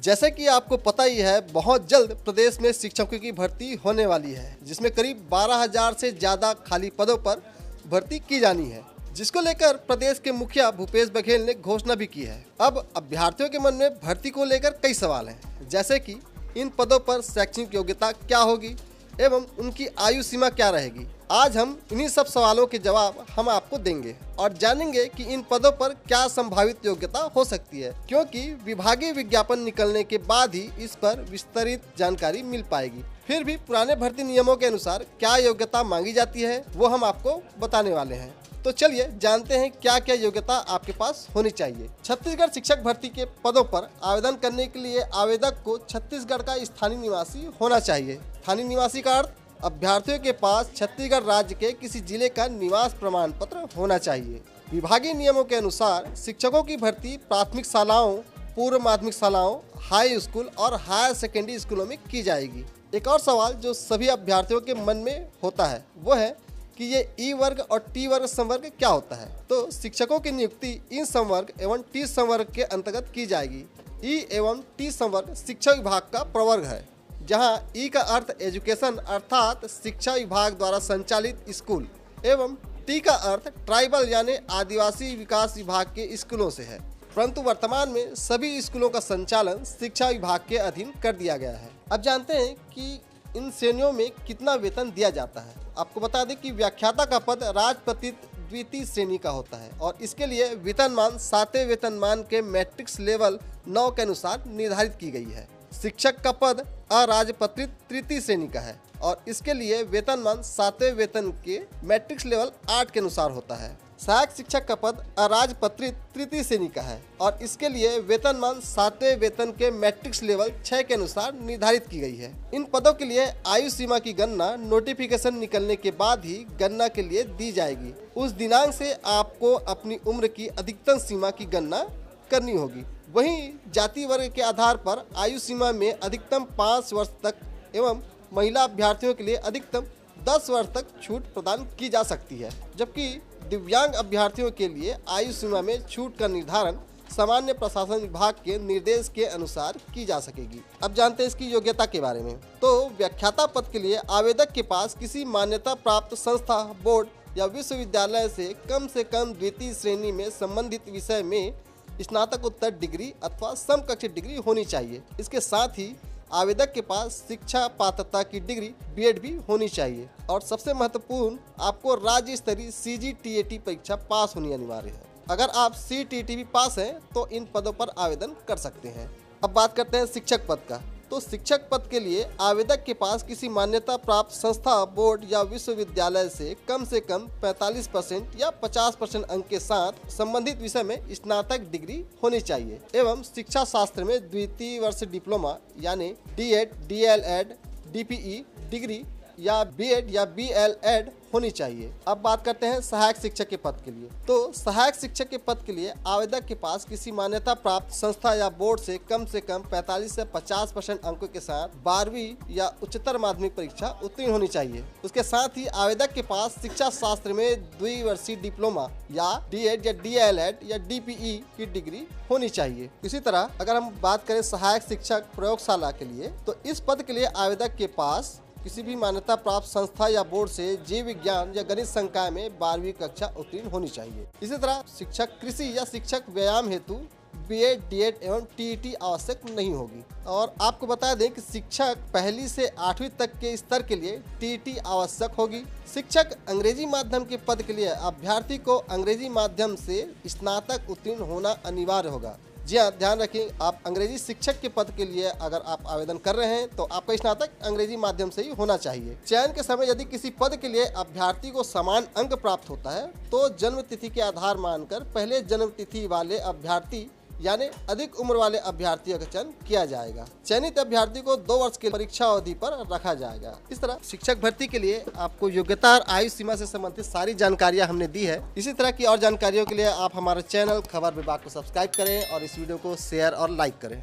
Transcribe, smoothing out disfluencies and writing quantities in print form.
जैसे कि आपको पता ही है, बहुत जल्द प्रदेश में शिक्षकों की भर्ती होने वाली है, जिसमें करीब 12,000 से ज़्यादा खाली पदों पर भर्ती की जानी है, जिसको लेकर प्रदेश के मुखिया भूपेश बघेल ने घोषणा भी की है। अब अभ्यर्थियों के मन में भर्ती को लेकर कई सवाल हैं, जैसे कि इन पदों पर शैक्षणिक योग्यता क्या होगी एवं उनकी आयु सीमा क्या रहेगी। आज हम इन्हीं सब सवालों के जवाब हम आपको देंगे और जानेंगे कि इन पदों पर क्या संभावित योग्यता हो सकती है, क्योंकि विभागीय विज्ञापन निकलने के बाद ही इस पर विस्तृत जानकारी मिल पाएगी। फिर भी पुराने भर्ती नियमों के अनुसार क्या योग्यता मांगी जाती है वो हम आपको बताने वाले हैं। तो चलिए जानते हैं क्या क्या योग्यता आपके पास होनी चाहिए। छत्तीसगढ़ शिक्षक भर्ती के पदों पर आवेदन करने के लिए आवेदक को छत्तीसगढ़ का स्थानीय निवासी होना चाहिए। स्थानीय निवासी का अर्थ अभ्यर्थियों के पास छत्तीसगढ़ राज्य के किसी जिले का निवास प्रमाण पत्र होना चाहिए। विभागीय नियमों के अनुसार शिक्षकों की भर्ती प्राथमिक शालाओं, पूर्व माध्यमिक शालाओं, हाई स्कूल और हायर सेकेंडरी स्कूलों में की जाएगी। एक और सवाल जो सभी अभ्यर्थियों के मन में होता है वो है कि ये ई वर्ग और टी वर्ग संवर्ग क्या होता है। तो शिक्षकों की नियुक्ति इन संवर्ग एवं टी संवर्ग के अंतर्गत की जाएगी। ई एवं टी संवर्ग शिक्षा विभाग का प्रवर्ग है, जहां ई का अर्थ एजुकेशन अर्थात शिक्षा विभाग द्वारा संचालित स्कूल एवं टी का अर्थ ट्राइबल यानी आदिवासी विकास विभाग के स्कूलों से है, परंतु वर्तमान में सभी स्कूलों का संचालन शिक्षा विभाग के अधीन कर दिया गया है। अब जानते हैं कि इन श्रेणियों में कितना वेतन दिया जाता है। आपको बता दें कि व्याख्याता का पद राजपत्रित द्वितीय श्रेणी का होता है और इसके लिए वेतनमान 7वें वेतनमान के मैट्रिक्स लेवल 9 के अनुसार निर्धारित की गई है। शिक्षक का पद अराजपत्रित तृतीय श्रेणी का है और इसके लिए वेतनमान 7वें वेतन के मैट्रिक्स लेवल 8 के अनुसार होता है। सहायक शिक्षक का पद अराजपत्रित तृतीय श्रेणी का है और इसके लिए वेतनमान 7वें वेतन के मैट्रिक्स लेवल 6 के अनुसार निर्धारित की गई है। इन पदों के लिए आयु सीमा की गणना नोटिफिकेशन निकलने के बाद ही गणना के लिए दी जाएगी। उस दिनांक से आपको अपनी उम्र की अधिकतम सीमा की गणना करनी होगी। वहीं जाति वर्ग के आधार पर आयु सीमा में अधिकतम 5 वर्ष तक एवं महिला अभ्यर्थियों के लिए अधिकतम 10 वर्ष तक छूट प्रदान की जा सकती है, जबकि दिव्यांग अभ्यर्थियों के लिए आयु सीमा में छूट का निर्धारण सामान्य प्रशासन विभाग के निर्देश के अनुसार की जा सकेगी। अब जानते हैं इसकी योग्यता के बारे में। तो व्याख्याता पद के लिए आवेदक के पास किसी मान्यता प्राप्त संस्था, बोर्ड या विश्वविद्यालय से कम द्वितीय श्रेणी में संबंधित विषय में स्नातकोत्तर डिग्री अथवा समकक्ष डिग्री होनी चाहिए। इसके साथ ही आवेदक के पास शिक्षा पात्रता की डिग्री बीएड भी होनी चाहिए और सबसे महत्वपूर्ण आपको राज्य स्तरीय CGTAT परीक्षा पास होनी अनिवार्य है। अगर आप CTET भी पास हैं तो इन पदों पर आवेदन कर सकते हैं। अब बात करते हैं शिक्षक पद का। तो शिक्षक पद के लिए आवेदक के पास किसी मान्यता प्राप्त संस्था, बोर्ड या विश्वविद्यालय से कम 45% या 50% अंक के साथ संबंधित विषय में स्नातक डिग्री होनी चाहिए एवं शिक्षा शास्त्र में द्वितीय वर्ष डिप्लोमा यानी DED, DLED, DPE डिग्री या बीएड या BLED होनी चाहिए। अब बात करते हैं सहायक शिक्षक के पद के लिए। तो सहायक शिक्षक के पद के लिए आवेदक के पास किसी मान्यता प्राप्त संस्था या बोर्ड से कम 45 से 50% अंकों के साथ 12वीं या उच्चतर माध्यमिक परीक्षा उत्तीर्ण होनी चाहिए। उसके साथ ही आवेदक के पास शिक्षा शास्त्र में द्विवर्षीय डिप्लोमा या DED या DLED या DPE की डिग्री होनी चाहिए। इसी तरह अगर हम बात करें सहायक शिक्षक प्रयोगशाला के लिए, तो इस पद के लिए आवेदक के पास किसी भी मान्यता प्राप्त संस्था या बोर्ड से जीव विज्ञान या गणित संकाय में 12वीं कक्षा उत्तीर्ण होनी चाहिए। इसी तरह शिक्षक कृषि या शिक्षक व्यायाम हेतु BEd, DED एवं TET आवश्यक नहीं होगी। और आपको बता दें कि शिक्षक 1ली से 8वीं तक के स्तर के लिए TET आवश्यक होगी। शिक्षक अंग्रेजी माध्यम के पद के लिए अभ्यर्थी को अंग्रेजी माध्यम से स्नातक उत्तीर्ण होना अनिवार्य होगा। जी हाँ, ध्यान रखें, आप अंग्रेजी शिक्षक के पद के लिए अगर आप आवेदन कर रहे हैं तो आपका स्नातक अंग्रेजी माध्यम से ही होना चाहिए। चयन के समय यदि किसी पद के लिए अभ्यर्थी को समान अंक प्राप्त होता है तो जन्म तिथि के आधार मानकर पहले जन्म तिथि वाले अभ्यर्थी यानी अधिक उम्र वाले अभ्यर्थियों का चयन किया जाएगा। चयनित अभ्यर्थी को 2 वर्ष की परीक्षा अवधि पर रखा जाएगा। इस तरह शिक्षक भर्ती के लिए आपको योग्यता और आयु सीमा से संबंधित सारी जानकारियां हमने दी है। इसी तरह की और जानकारियों के लिए आप हमारे चैनल खबर विभाग को सब्सक्राइब करें और इस वीडियो को शेयर और लाइक करें।